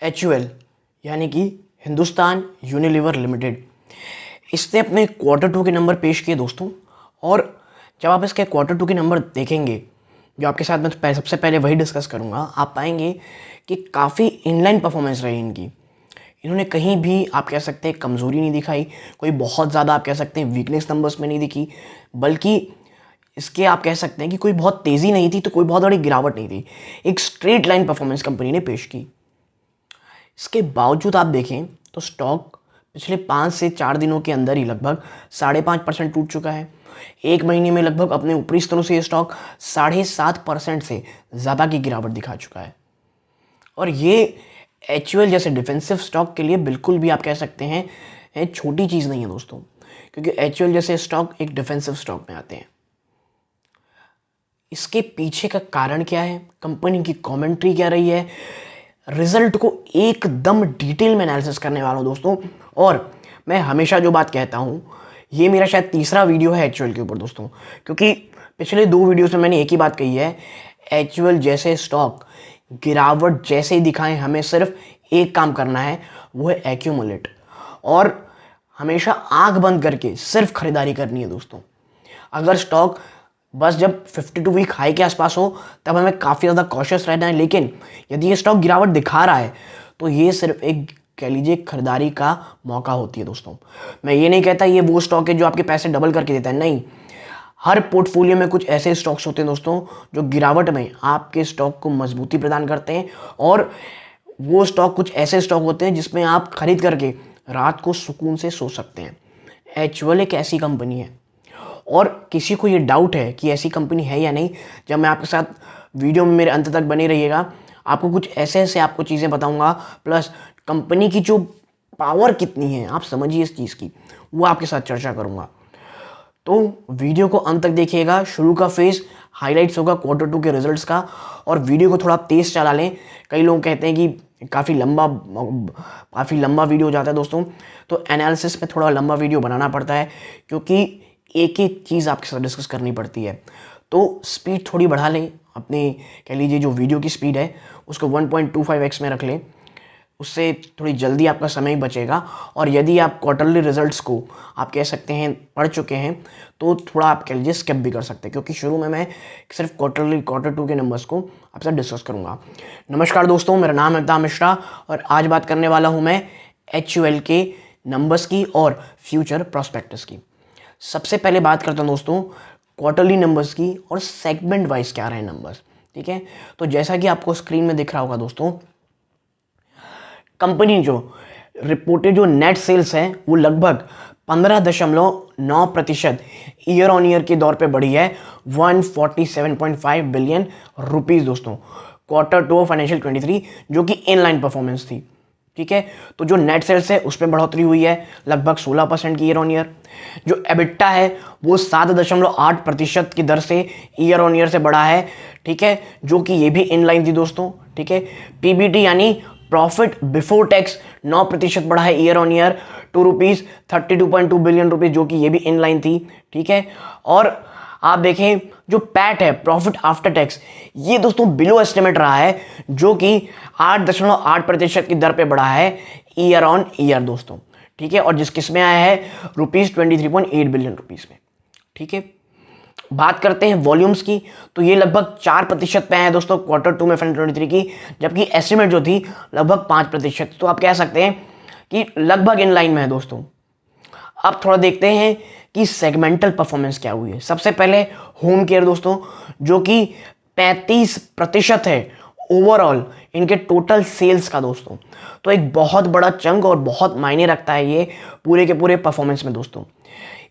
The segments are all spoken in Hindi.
HUL यानी कि हिंदुस्तान यूनिलीवर लिमिटेड, इसने अपने Q2 के नंबर पेश किए दोस्तों। और जब आप इसके Q2 के नंबर देखेंगे, जो आपके साथ मैं सबसे पहले वही डिस्कस करूंगा, आप पाएंगे कि काफ़ी इनलाइन परफॉर्मेंस रही इनकी। इन्होंने कहीं भी आप कह सकते हैं कमज़ोरी नहीं दिखाई, कोई बहुत ज़्यादा आप कह सकते हैं वीकनेस नंबर्स में नहीं दिखी, बल्कि इसके आप कह सकते हैं कि कोई बहुत तेज़ी नहीं थी तो कोई बहुत बड़ी गिरावट नहीं थी। एक स्ट्रेट लाइन परफॉर्मेंस कंपनी ने पेश की। इसके बावजूद आप देखें तो स्टॉक पिछले 5 से 4 दिनों के अंदर ही लगभग 5.5% टूट चुका है। एक महीने में लगभग अपने ऊपरी स्तरों से ये स्टॉक 7.5% से ज़्यादा की गिरावट दिखा चुका है। और ये HUL जैसे डिफेंसिव स्टॉक के लिए बिल्कुल भी आप कह सकते हैं छोटी चीज़ नहीं है दोस्तों, क्योंकि HUL जैसे स्टॉक एक डिफेंसिव स्टॉक में आते हैं। इसके पीछे का कारण क्या है, कंपनी की कमेंट्री क्या रही है, रिजल्ट को एकदम डिटेल में एनालिसिस करने वाला हूं दोस्तों। और मैं हमेशा जो बात कहता हूं, ये मेरा शायद तीसरा वीडियो है HUL के ऊपर दोस्तों, क्योंकि पिछले 2 वीडियोस में मैंने एक ही बात कही है, HUL जैसे स्टॉक गिरावट जैसे ही दिखाएं, हमें सिर्फ एक काम करना है, वो है एक्यूमुलेट, और हमेशा आंख बंद करके सिर्फ खरीदारी करनी है दोस्तों। अगर स्टॉक बस जब 52 वीक हाई के आसपास हो तब हमें काफ़ी ज़्यादा कॉशियस रहना है, लेकिन यदि ये स्टॉक गिरावट दिखा रहा है तो ये सिर्फ एक कह लीजिए खरीदारी का मौका होती है दोस्तों। मैं ये नहीं कहता ये वो स्टॉक है जो आपके पैसे डबल करके देता है, नहीं। हर पोर्टफोलियो में कुछ ऐसे स्टॉक्स होते हैं दोस्तों जो गिरावट में आपके स्टॉक को मजबूती प्रदान करते हैं, और वो स्टॉक कुछ ऐसे स्टॉक होते हैं जिसमें आप खरीद करके रात को सुकून से सो सकते हैं। HUL एक ऐसी कंपनी है, और किसी को ये डाउट है कि ऐसी कंपनी है या नहीं, जब मैं आपके साथ वीडियो में मेरे अंत तक बने रहिएगा, आपको कुछ ऐसे ऐसे आपको चीज़ें बताऊंगा, प्लस कंपनी की जो पावर कितनी है आप समझिए इस चीज़ की, वो आपके साथ चर्चा करूंगा। तो वीडियो को अंत तक देखिएगा। शुरू का फेज हाइलाइट्स होगा Q2 के रिजल्ट्स का, और वीडियो को थोड़ा तेज चला लें। कई लोग कहते हैं कि काफ़ी लंबा वीडियो हो जाता है दोस्तों, तो एनालिसिस में थोड़ा लंबा वीडियो बनाना पड़ता है, क्योंकि एक एक चीज़ आपके साथ डिस्कस करनी पड़ती है। तो स्पीड थोड़ी बढ़ा लें, अपनी कह लीजिए जो वीडियो की स्पीड है उसको 1.25x में रख लें, उससे थोड़ी जल्दी आपका समय बचेगा। और यदि आप क्वार्टरली रिजल्ट्स को आप कह सकते हैं पढ़ चुके हैं तो थोड़ा आप कह लीजिए स्किप भी कर सकते हैं, क्योंकि शुरू में मैं सिर्फ Q2 के नंबर्स को आपसे डिस्कस करूंगा। नमस्कार दोस्तों, मेरा नाम है अमिताभ मिश्रा, और आज बात करने वाला हूं मैं HUL के नंबर्स की और फ्यूचर प्रॉस्पेक्टस की। सबसे पहले बात करता हूं दोस्तों क्वार्टरली नंबर्स की, और सेगमेंट वाइज क्या रहे नंबर्स, ठीक है। तो जैसा कि आपको स्क्रीन में दिख रहा होगा दोस्तों, कंपनी जो रिपोर्टेड जो नेट सेल्स है वो लगभग 15.9% ईयर ऑन ईयर के दौर पे बढ़ी है, 147.5 बिलियन रुपीस दोस्तों, Q2 फाइनेंशियल 23, जो कि इनलाइन परफॉर्मेंस थी, ठीक है। तो जो नेट सेल्स है उसमें बढ़ोतरी हुई है लगभग 16% की ईयर ऑन ईयर। जो एबिटा है वो 7.8% की दर से ईयर ऑन ईयर से बढ़ा है, ठीक है, जो कि ये भी इनलाइन थी दोस्तों, ठीक है। PBT यानी प्रॉफिट बिफोर टैक्स 9% बढ़ा है ईयर ऑन ईयर, ₹32.2 बिलियन, जो कि ये भी इनलाइन थी, ठीक है। और आप देखें जो पैट है, प्रॉफिट आफ्टर टैक्स, ये दोस्तों बिलो एस्टिमेट रहा है, जो कि 8.8% की दर पे बढ़ा है ईयर ऑन ईयर दोस्तों, ठीक है। और जिस किसमें आया है ₹23.8 बिलियन में, ठीक है। बात करते हैं वॉल्यूम्स की, तो ये लगभग 4% पे आया दोस्तों Q2 में फाइनेंशियल 23 की, जबकि एस्टिमेट जो थी लगभग 5%। तो आप कह सकते हैं कि लगभग इन लाइन में है दोस्तों। अब थोड़ा देखते हैं कि सेगमेंटल परफॉर्मेंस क्या हुई है। सबसे पहले होम केयर दोस्तों, जो कि 35% है ओवरऑल इनके टोटल सेल्स का दोस्तों। तो एक बहुत बड़ा चंक और बहुत मायने रखता है ये पूरे के पूरे परफॉर्मेंस में दोस्तों।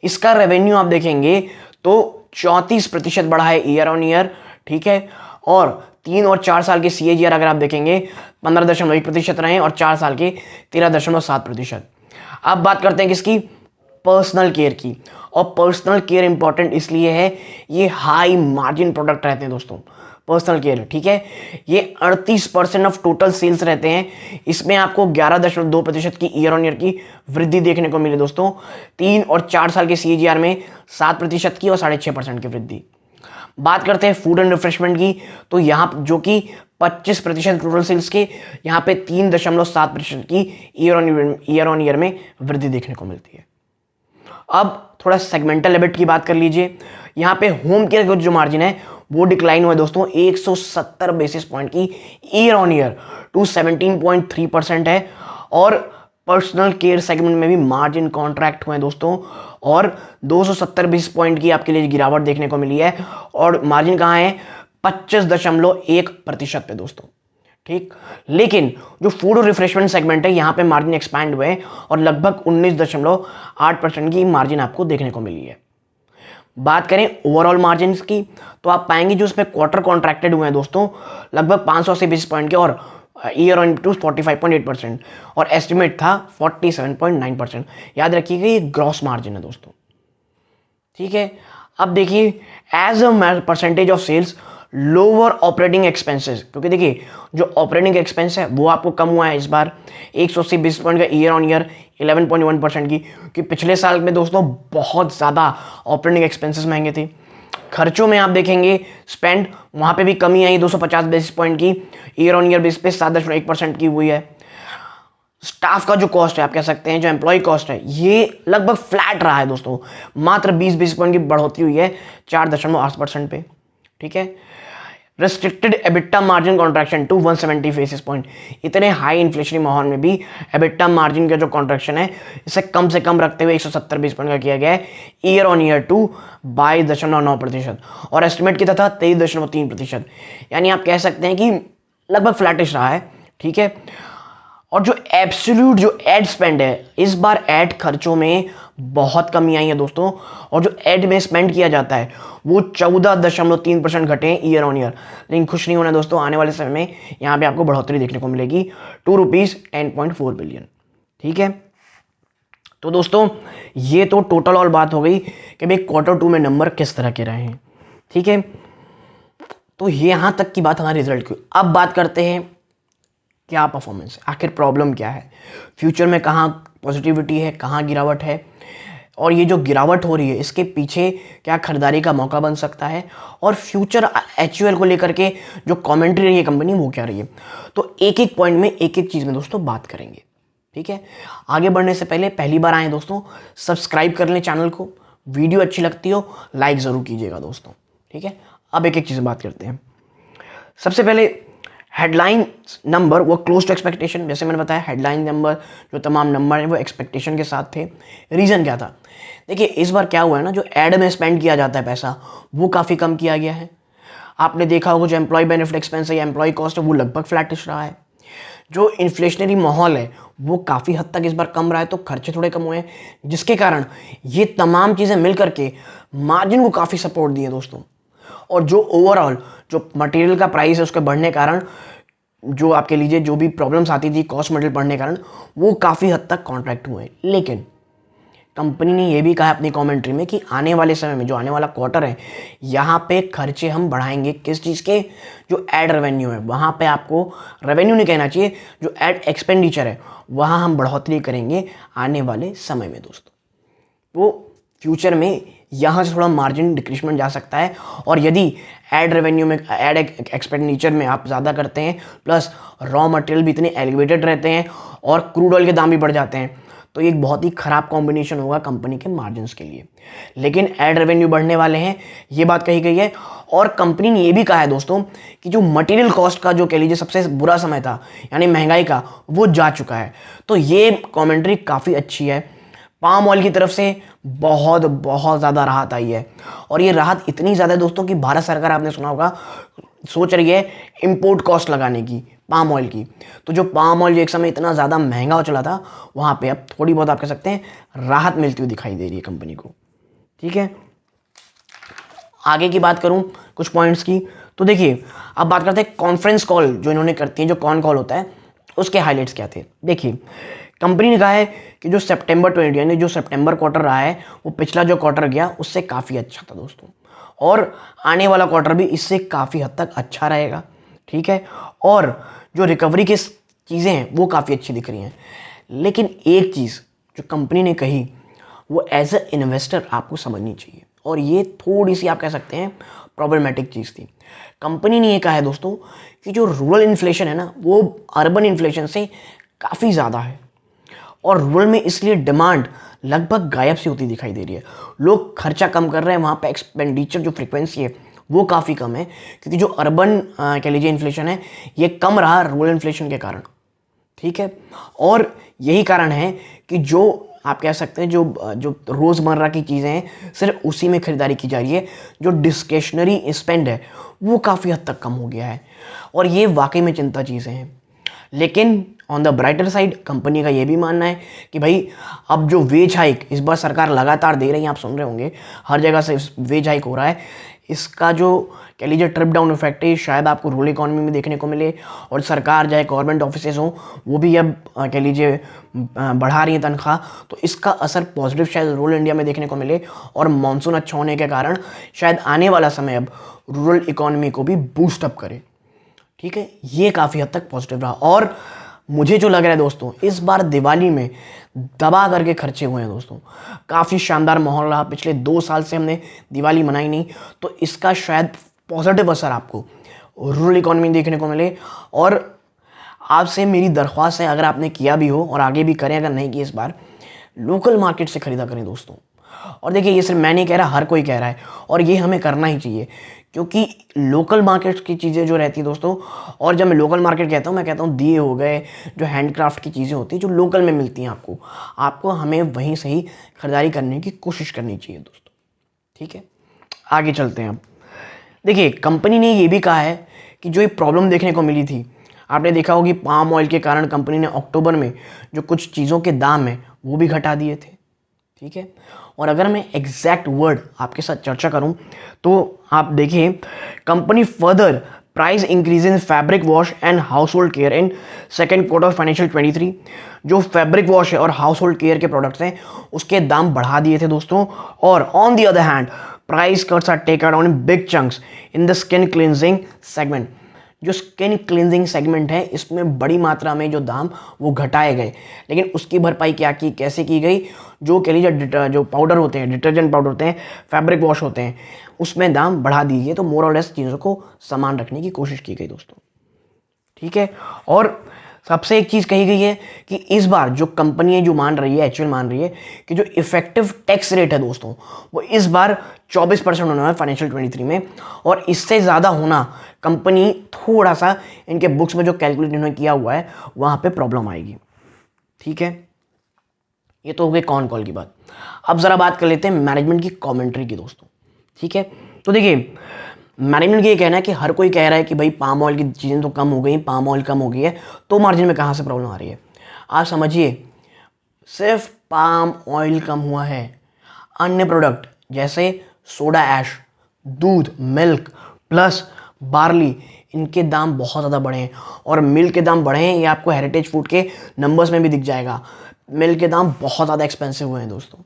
इसका रेवेन्यू आप देखेंगे तो 34% बढ़ा है ईयर ऑन ईयर, ठीक है। और 3 और 4 साल के CAGR अगर आप देखेंगे 15.1% रहे, और 4 साल के 13.7%। अब बात करते हैं किसकी, पर्सनल केयर की। और पर्सनल केयर इंपॉर्टेंट इसलिए है, ये हाई मार्जिन प्रोडक्ट रहते हैं दोस्तों, पर्सनल केयर, ठीक है। ये 38% ऑफ टोटल सेल्स रहते हैं। इसमें आपको 11.2% की ईयर ऑन ईयर की वृद्धि देखने को मिली दोस्तों। 3 और 4 साल के CAGR में 7% की और 6.5% की वृद्धि। बात करते हैं फूड एंड रिफ्रेशमेंट की, तो यहाँ जो कि 25% टोटल सेल्स के, यहाँ पे 3.7% की ईयर ऑन ईयर में वृद्धि देखने को मिलती है। अब थोड़ा सेगमेंटल एबिट की बात कर लीजिए। यहाँ पे होम केयर का जो मार्जिन है वो डिक्लाइन हुआ है दोस्तों 170 बेसिस पॉइंट की ईयर ऑन ईयर टू 17.3% है। और पर्सनल केयर सेगमेंट में भी मार्जिन कॉन्ट्रैक्ट हुए हैं दोस्तों, और 270 बेसिस पॉइंट की आपके लिए गिरावट देखने को मिली है। और मार्जिन कहाँ है? 25.1% पे दोस्तों, ठीक। लेकिन जो फूड और रिफ्रेशमेंट सेगमेंट है यहाँ पे मार्जिन एक्सपैंड हुए और लगभग 19.8% की मार्जिन आपको देखने को मिली है। बात करें ओवरऑल मार्जिन की, तो आप पाएंगे जो इसमें क्वार्टर कॉन्ट्रैक्टेड हुए हैं दोस्तों लगभग 580 बेसिस पॉइंट के, और ईयर ऑन टू 45.8%, और एस्टिमेट था 47.9%। याद रखिएगा ये ग्रॉस मार्जिन है दोस्तों, ठीक है। अब देखिए as a percentage of sales lower operating expenses, क्योंकि देखिए जो ऑपरेटिंग एक्सपेंस है वो आपको कम हुआ है इस बार 180 बेसिस पॉइंट का ईयर ऑन ईयर 11.1% की, कि पिछले साल में दोस्तों बहुत ज़्यादा ऑपरेटिंग एक्सपेंसेस महंगे थे। खर्चों में आप देखेंगे स्पेंड वहाँ पे भी कमी आई 250 बेसिस पॉइंट की ईयर ऑन ईयर बेस पे 7.1% की हुई है। स्टाफ का जो कॉस्ट है आप कह सकते हैं, जो एम्प्लॉय कॉस्ट है ये लगभग फ्लैट रहा है दोस्तों, मात्र 20 बेसिस पॉइंट की बढ़ोतरी हुई है 4.8% पे, ठीक है। Restricted EBITDA margin contraction to 170 basis point, इतने हाई इन्फ्लेशनरी माहौल में भी एबिटा मार्जिन का जो कॉन्ट्रैक्शन है इसे कम से कम रखते हुए 170 बेसिस पॉइंट का किया गया है ईयर ऑन ईयर टू 22.9%, और एस्टिमेट कितना था 23.3%। यानी आप कह सकते हैं कि लगभग फ्लैटिश रहा है, ठीक है। और जो एब्सोल्यूट जो एड स्पेंड है इस बार एड खर्चों में बहुत कमी आई है दोस्तों, और जो एड में स्पेंड किया जाता है वो 14.3% घटे हैं ईयर ऑन ईयर। लेकिन खुश नहीं होना दोस्तों, आने वाले समय में यहाँ पे आपको बढ़ोतरी देखने को मिलेगी ₹10.4 बिलियन, ठीक है। तो दोस्तों ये तो टोटल और बात हो गई कि भाई Q2 में नंबर किस तरह के रहे हैं, ठीक है। तो यहाँ तक की बात हमारे रिजल्ट की। अब बात करते हैं क्या परफॉर्मेंस है, आखिर प्रॉब्लम क्या है, फ्यूचर में कहाँ पॉजिटिविटी है, कहाँ गिरावट है, और ये जो गिरावट हो रही है इसके पीछे क्या खरीदारी का मौका बन सकता है, और फ्यूचर एचयूएल को लेकर के जो कमेंट्री रही है कंपनी वो क्या रही है। तो एक एक पॉइंट में एक एक चीज़ में दोस्तों बात करेंगे, ठीक है। आगे बढ़ने से पहले पहली बार आए दोस्तों सब्सक्राइब कर लें चैनल को, वीडियो अच्छी लगती हो लाइक ज़रूर कीजिएगा दोस्तों, ठीक है। अब एक एक चीज़ बात करते हैं। सबसे पहले हेडलाइन नंबर वो क्लोज टू एक्सपेक्टेशन, जैसे मैंने बताया हेडलाइन नंबर जो तमाम नंबर हैं वो एक्सपेक्टेशन के साथ थे। रीज़न क्या था? देखिए इस बार क्या हुआ है ना, जो एड में स्पेंड किया जाता है पैसा वो काफ़ी कम किया गया है। आपने देखा होगा जो एम्प्लॉय बेनिफिट एक्सपेंस है या एम्प्लॉय कॉस्ट है वो लगभग फ्लैटिश रहा है। जो इन्फ्लेशनरी माहौल है वो काफ़ी हद तक इस बार कम रहा है, तो खर्चे थोड़े कम हुए हैं, जिसके कारण ये तमाम चीज़ें मिल करके मार्जिन को काफ़ी सपोर्ट दिए दोस्तों। और जो ओवरऑल जो मटेरियल का प्राइस है उसके बढ़ने कारण जो आपके लीजिए जो भी प्रॉब्लम्स आती थी कॉस्ट मटेरियल बढ़ने के कारण वो काफ़ी हद तक कॉन्ट्रैक्ट हुए। लेकिन कंपनी ने ये भी कहा अपनी कमेंट्री में कि आने वाले समय में जो आने वाला क्वार्टर है यहाँ पे खर्चे हम बढ़ाएंगे, किस चीज़ के? जो एड रेवेन्यू है वहाँ पे आपको रेवेन्यू नहीं कहना चाहिए, जो एड एक्सपेंडिचर है वहाँ हम बढ़ोतरी करेंगे आने वाले समय में दोस्तों। तो फ्यूचर में यहाँ से थोड़ा मार्जिन डिक्रीजमेंट जा सकता है, और यदि एड रेवेन्यू में एड एक्सपेंडिचर में आप ज़्यादा करते हैं प्लस रॉ मटेरियल भी इतने एलिवेटेड रहते हैं और क्रूड ऑयल के दाम भी बढ़ जाते हैं, तो ये एक बहुत ही ख़राब कॉम्बिनेशन होगा कंपनी के मार्जिन्स के लिए। लेकिन एड रेवेन्यू बढ़ने वाले हैं, ये बात कही गई है। और कंपनी ने ये भी कहा है दोस्तों कि जो मटेरियल कॉस्ट का जो कह लीजिए सबसे बुरा समय था यानी महंगाई का वो जा चुका है। तो ये कॉमेंट्री काफ़ी अच्छी है। पाम ऑयल की तरफ से बहुत बहुत ज़्यादा राहत आई है, और ये राहत इतनी ज़्यादा है दोस्तों कि भारत सरकार आपने सुना होगा सोच रही है इंपोर्ट कॉस्ट लगाने की पाम ऑयल की। तो जो पाम ऑयल जो एक समय इतना ज़्यादा महंगा हो चला था वहाँ पे अब थोड़ी बहुत आप कह सकते हैं राहत मिलती हुई दिखाई दे रही है कंपनी को, ठीक है। आगे की बात करूँ कुछ पॉइंट्स की, तो देखिए अब बात करते हैं कॉन्फ्रेंस कॉल जो इन्होंने करती है, जो कॉन कॉल होता है उसके हाईलाइट्स क्या थे। देखिए कंपनी ने कहा है कि जो सितंबर 20 यानी जो सितंबर क्वार्टर रहा है वो पिछला जो क्वार्टर गया उससे काफ़ी अच्छा था दोस्तों, और आने वाला क्वार्टर भी इससे काफ़ी हद तक अच्छा रहेगा, ठीक है। और जो रिकवरी की चीज़ें हैं वो काफ़ी अच्छी दिख रही हैं। लेकिन एक चीज़ जो कंपनी ने कही वो एज ए इन्वेस्टर आपको समझनी चाहिए, और ये थोड़ी सी आप कह सकते हैं प्रॉब्लमेटिक चीज़ थी। कंपनी ने ये कहा है दोस्तों कि जो रूरल इन्फ्लेशन है ना वो अर्बन इन्फ्लेशन से काफ़ी ज़्यादा है, और रूरल में इसलिए डिमांड लगभग गायब सी होती दिखाई दे रही है। लोग खर्चा कम कर रहे हैं, वहाँ पे एक्सपेंडिचर जो फ्रिक्वेंसी है वो काफ़ी कम है, क्योंकि जो अर्बन कह लीजिए इन्फ्लेशन है ये कम रहा रूरल इन्फ्लेशन के कारण। ठीक है, और यही कारण है कि जो आप कह सकते हैं जो रोज़मर्रा की चीज़ें हैं सिर्फ उसी में खरीदारी की जा रही है, जो डिस्क्रिशनरी स्पेंड है वो काफ़ी हद तक कम हो गया है, और ये वाकई में चिंता चीज़ें हैं। लेकिन on the brighter side company का ये भी मानना है कि भाई अब जो वेज हाइक इस बार सरकार लगातार दे रही है, आप सुन रहे होंगे हर जगह से वेज हाइक हो रहा है, इसका जो कह लीजिए ट्रिप डाउन इफेक्ट है शायद आपको रूरल इकोनॉमी में देखने को मिले, और सरकार चाहे गवर्नमेंट ऑफिसेज हो वो भी अब कह लीजिए बढ़ा रही है तनख्वाह, तो इसका असर पॉजिटिव शायद रूरल इंडिया में देखने को मिले, और मानसून अच्छा होने के कारण शायद आने वाला समय अब रूरल इकोनॉमी को भी बूस्ट अप करे। ठीक है, ये काफ़ी हद तक पॉजिटिव रहा। और मुझे जो लग रहा है दोस्तों इस बार दिवाली में दबा करके खर्चे हुए हैं दोस्तों, काफ़ी शानदार माहौल रहा। पिछले 2 साल से हमने दिवाली मनाई नहीं, तो इसका शायद पॉजिटिव असर आपको रूरल इकोनॉमी देखने को मिले। और आपसे मेरी दरख्वास्त है, अगर आपने किया भी हो और आगे भी करें, अगर नहीं किया इस बार, लोकल मार्केट से खरीदा करें दोस्तों। और देखिए ये सिर्फ मैं नहीं कह रहा, हर कोई कह रहा है, और ये हमें करना ही चाहिए, क्योंकि लोकल मार्केट की चीज़ें जो रहती है दोस्तों, और जब मैं लोकल मार्केट कहता हूँ मैं कहता हूँ दिए हो गए, जो हैंडक्राफ्ट की चीज़ें होती हैं जो लोकल में मिलती हैं आपको हमें वहीं से ही खरीदारी करने की कोशिश करनी चाहिए दोस्तों। ठीक है, आगे चलते हैं। अब देखिए कंपनी ने ये भी कहा है कि जो ये प्रॉब्लम देखने को मिली थी, आपने देखा होगी पाम ऑयल के कारण कंपनी ने अक्टूबर में जो कुछ चीज़ों के दाम हैं वो भी घटा दिए थे। ठीक है, और अगर मैं एग्जैक्ट वर्ड आपके साथ चर्चा करूं तो आप देखिए company further price increase in fabric wash and household care in second quarter financial 23। जो फैब्रिक वॉश है और हाउस होल्ड केयर के प्रोडक्ट्स हैं उसके दाम बढ़ा दिए थे दोस्तों। और on the other hand price cuts are taken on in big chunks in the skin cleansing segment. जो स्किन क्लिनजिंग सेगमेंट है इसमें बड़ी मात्रा में जो दाम वो घटाए गए, लेकिन उसकी भरपाई कैसे की गई, जो कह लीजिए जो पाउडर होते हैं, डिटर्जेंट पाउडर होते हैं, फैब्रिक वॉश होते हैं, उसमें दाम बढ़ा दिए गए। तो मोर और लेस चीज़ों को समान रखने की कोशिश की गई दोस्तों। ठीक है, और सबसे एक चीज़ कही गई है कि इस बार जो कंपनी है जो मान रही है, एक्चुअल मान रही है कि जो इफेक्टिव टैक्स रेट है दोस्तों वो इस बार 24% होना है फाइनेंशियल 23 में, और इससे ज़्यादा होना कंपनी थोड़ा सा इनके बुक्स में जो कैलकुलेट इन्होंने किया हुआ है वहाँ पे प्रॉब्लम आएगी। ठीक है, ये तो हो गई कॉल की बात। अब ज़रा बात कर लेते हैं मैनेजमेंट की कॉमेंट्री की दोस्तों। ठीक है, तो देखिए मैनेजमेंट का ये कहना है कि हर कोई कह रहा है कि भाई पाम ऑयल की चीज़ें तो कम हो गई, पाम ऑयल कम हो गई है, तो मार्जिन में कहाँ से प्रॉब्लम आ रही है। आप समझिए सिर्फ पाम ऑयल कम हुआ है, अन्य प्रोडक्ट जैसे सोडा ऐश, दूध, मिल्क प्लस बार्ली, इनके दाम बहुत ज़्यादा बढ़े हैं। और मिल्क के दाम बढ़े हैं, ये आपको हेरिटेज फूड के नंबर्स में भी दिख जाएगा। मिल्क के दाम बहुत ज़्यादा एक्सपेंसिव हुए हैं दोस्तों,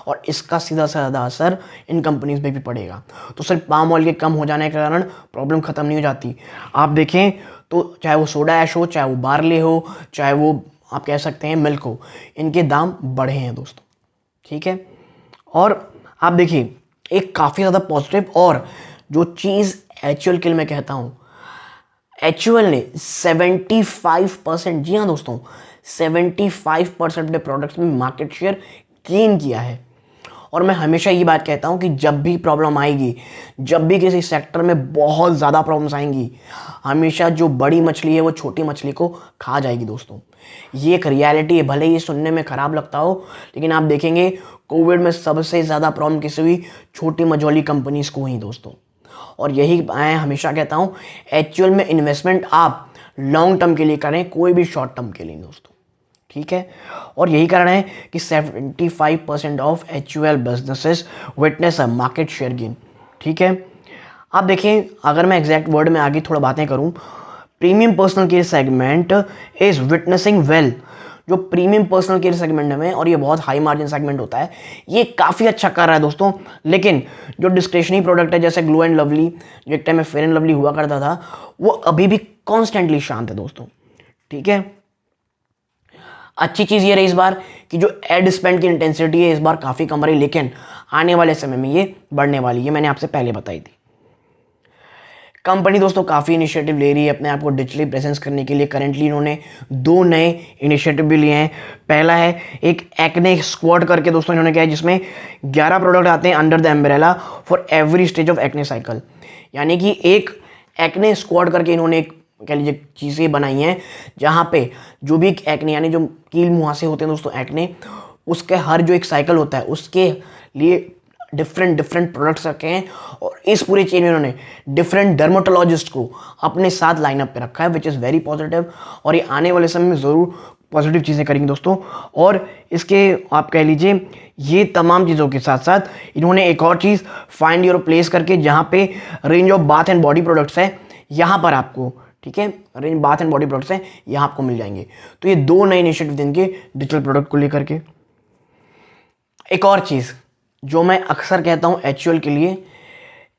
और इसका सीधा से ज़्यादा असर इन कंपनीज पे भी पड़ेगा। तो सिर्फ पाम ऑयल के कम हो जाने के कारण प्रॉब्लम ख़त्म नहीं हो जाती। आप देखें तो चाहे वो सोडा ऐश हो, चाहे वो बार्ले हो, चाहे वो आप कह सकते हैं मिल्क हो, इनके दाम बढ़े हैं दोस्तों। ठीक है, और आप देखिए एक काफ़ी ज़्यादा पॉजिटिव और जो चीज़ एचयूएल के लिए मैं कहता हूँ, एचयूएल ने 75%, जी हाँ दोस्तों 75% अपने प्रोडक्ट्स में मार्केट शेयर गेन किया है। और मैं हमेशा ये बात कहता हूँ कि जब भी प्रॉब्लम आएगी, जब भी किसी सेक्टर में बहुत ज़्यादा प्रॉब्लम्स आएंगी, हमेशा जो बड़ी मछली है वो छोटी मछली को खा जाएगी दोस्तों। ये एक रियलिटी है, भले ही सुनने में ख़राब लगता हो, लेकिन आप देखेंगे कोविड में सबसे ज़्यादा प्रॉब्लम किसी हुई, छोटी मझोली कंपनीज को ही दोस्तों। और यही मैं हमेशा कहता हूँ एक्चुअल में इन्वेस्टमेंट आप लॉन्ग टर्म के लिए करें, कोई भी शॉर्ट टर्म के लिए दोस्तों। ठीक है, और यही कारण है कि 75% of HUL businesses witness a market share gain. ठीक है, आप देखें अगर मैं एग्जैक्ट वर्ड में आगे थोड़ा बातें करूं, premium personal care segment is witnessing well. जो प्रीमियम पर्सनल केयर सेगमेंट में, और ये बहुत हाई मार्जिन सेगमेंट होता है, ये काफ़ी अच्छा कर रहा है दोस्तों। लेकिन जो डिस्क्रिशनरी प्रोडक्ट है जैसे ग्लो एंड लवली, जो एक टाइम में फेयर एंड लवली हुआ करता था, वो अभी भी कॉन्स्टेंटली शांत है दोस्तों। ठीक है, अच्छी चीज़ ये रही इस बार कि जो एड स्पेंड की इंटेंसिटी है इस बार काफ़ी कम रही, लेकिन आने वाले समय में ये बढ़ने वाली है, मैंने आपसे पहले बताई थी। कंपनी दोस्तों काफ़ी इनिशिएटिव ले रही है अपने आप को डिजिटली प्रेजेंस करने के लिए। करेंटली इन्होंने 2 नए इनिशिएटिव भी लिए हैं। पहला है एक एक्ने स्क्वाड करके दोस्तों इन्होंने किया है, जिसमें 11 प्रोडक्ट आते हैं under the umbrella for every stage of acne cycle. यानी कि एक एक्ने स्क्वाड करके इन्होंने एक कह लीजिए चीज़ें बनाई हैं, जहाँ पे जो भी एक्ने यानी जो कील मुहासे होते हैं दोस्तों एक्ने, उसके हर जो एक साइकिल होता है उसके लिए डिफरेंट प्रोडक्ट्स रखे हैं। और इस पूरे चेन में उन्होंने डिफरेंट डर्मेटोलॉजिस्ट को अपने साथ लाइनअप पे रखा है, विच इज़ वेरी पॉजिटिव। और ये आने वाले समय में ज़रूर पॉजिटिव चीज़ें करेंगे दोस्तों। और इसके आप कह लीजिए ये तमाम चीज़ों के साथ साथ इन्होंने एक और चीज़ फाइंड योर प्लेस करके, जहाँ पे range of bath and body products है, यहाँ पर आपको ठीक है range bath and body products हैं, यहाँ आपको मिल जाएंगे। तो ये 2 नए इनिशिएटिव देंगे डिजिटल प्रोडक्ट को लेकर के। एक और चीज़ जो मैं अक्सर कहता हूँ HUL के लिए,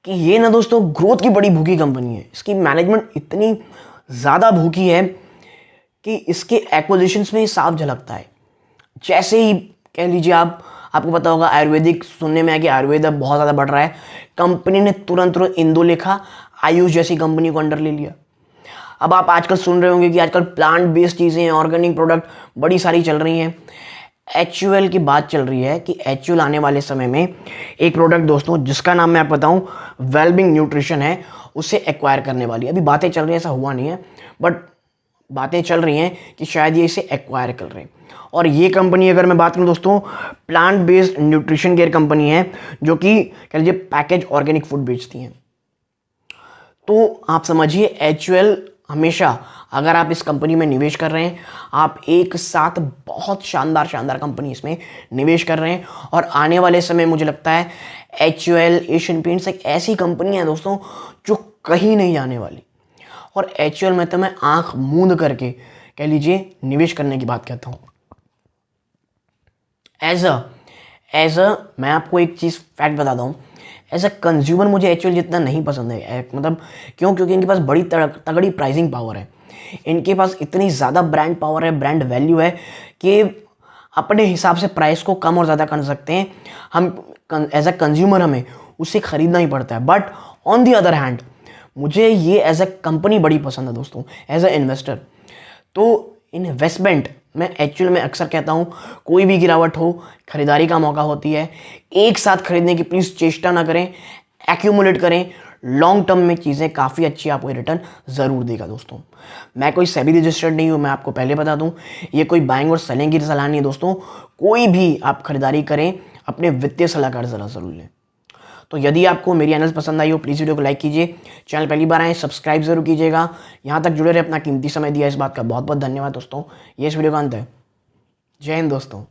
कि ये ना दोस्तों ग्रोथ की बड़ी भूखी कंपनी है। इसकी मैनेजमेंट इतनी ज़्यादा भूखी है कि इसके एक्विजिशंस में ही साफ झलकता है। जैसे ही कह लीजिए आपको पता होगा आयुर्वेदिक सुनने में आया कि आयुर्वेद अब बहुत ज़्यादा बढ़ रहा है, कंपनी ने तुरंत इंदुलेखा आयुष जैसी कंपनी को अंडर ले लिया। अब आप आजकल सुन रहे होंगे कि आजकल प्लांट बेस्ड चीज़ें, ऑर्गेनिक प्रोडक्ट बड़ी सारी चल रही हैं। HUL की बात चल रही है कि HUL आने वाले समय में एक प्रोडक्ट दोस्तों जिसका नाम मैं आपको बताऊं वेलबिंग न्यूट्रिशन है, उसे एक्वायर करने वाली है। अभी बातें चल रही हैं, ऐसा हुआ नहीं है, बट बातें चल रही हैं कि शायद ये इसे एक्वायर कर रहे हैं। और ये कंपनी अगर मैं बात करूं दोस्तों, plant based nutrition care company है, जो कि कह लीजिए पैकेज ऑर्गेनिक फूड बेचती हैं। तो आप समझिए HUL हमेशा, अगर आप इस कंपनी में निवेश कर रहे हैं, आप एक साथ बहुत शानदार कंपनी इसमें निवेश कर रहे हैं। और आने वाले समय मुझे लगता है HUL एशियन पेंट्स एक ऐसी कंपनी है दोस्तों जो कहीं नहीं जाने वाली। और HUL में तो मैं आंख मूंद करके कह लीजिए निवेश करने की बात कहता हूँ। एज अ मैं आपको एक चीज़ फैक्ट बताता हूँ, एज अ कंज्यूमर मुझे HUL जितना नहीं पसंद है। मतलब क्यों? क्योंकि इनके पास बड़ी तगड़ी प्राइसिंग पावर है, इनके पास इतनी ज़्यादा ब्रांड पावर है, ब्रांड वैल्यू है कि अपने हिसाब से प्राइस को कम और ज़्यादा कर सकते हैं। हम एज अ कंज्यूमर हमें उसे खरीदना ही पड़ता है। But on the other hand मुझे ये एज अ कंपनी बड़ी पसंद है दोस्तों, एज अ इन्वेस्टर। तो इन्वेस्टमेंट मैं HUL में अक्सर कहता हूँ, कोई भी गिरावट हो खरीदारी का मौका होती है। एक साथ खरीदने की प्लीज़ चेष्टा ना करें, एक्यूमुलेट करें। लॉन्ग टर्म में चीज़ें काफ़ी अच्छी आपको रिटर्न ज़रूर देगा दोस्तों। मैं कोई सेबी रजिस्टर्ड नहीं हूँ, मैं आपको पहले बता दूँ। ये कोई बाइंग और सेलिंग की सलाह नहीं है दोस्तों। कोई भी आप खरीदारी करें, अपने वित्तीय सलाहकार ज़रूर लें। तो यदि आपको मेरी एनालिसिस पसंद आई हो, प्लीज़ वीडियो को लाइक कीजिए। चैनल पहली बार आए सब्सक्राइब जरूर कीजिएगा। यहाँ तक जुड़े रहे, अपना कीमती समय दिया इस बात का बहुत बहुत धन्यवाद दोस्तों। ये इस वीडियो का अंत है। जय हिंद दोस्तों।